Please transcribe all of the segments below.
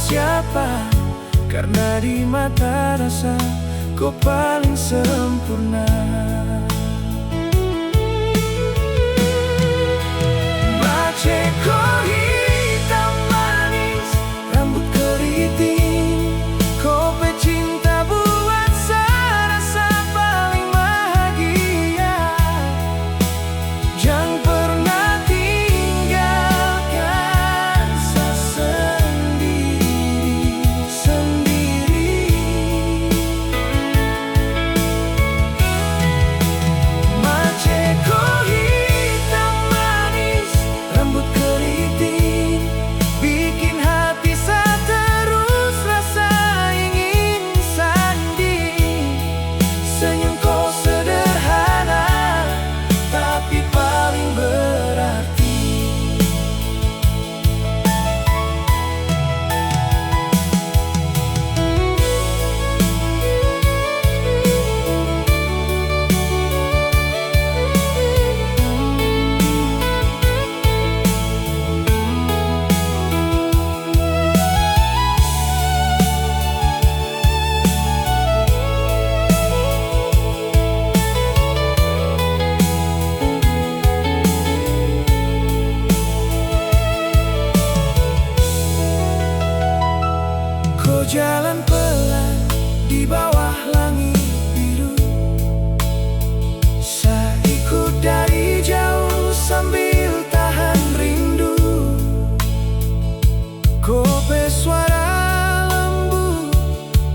siapa, karena di mata rasa kau paling sempurna. Maceko hitam manis, rambut keriting, kau pecinta buat serasa paling bahagia. Jangan pernah tinggalkan saya sendiri. Maceko hitam manis, rambut keriting, bikin hati saya terus rasa ingin sanding. Senyum kau sederhana, tapi paling berarti. Kau jalan pelan di bawah langit biru, saya ikut dari jauh sambil tahan rindu. Kope suara lembut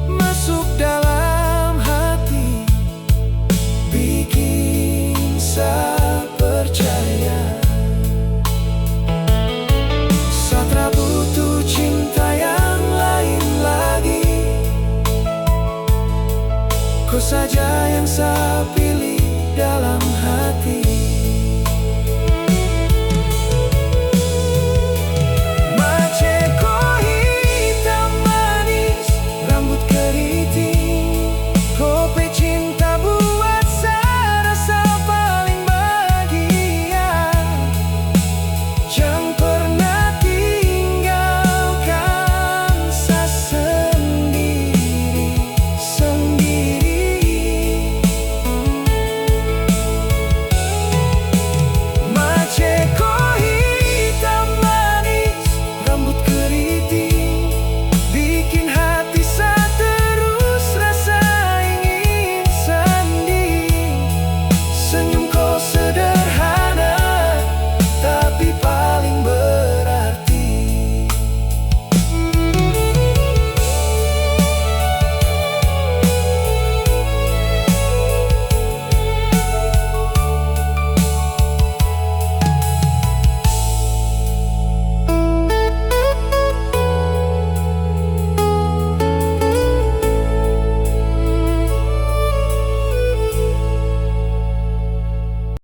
masuk dalam hati, bikin saya percaya saya butuh cinta yang lain lagi. Kau saja yang saya pilih dalam hati.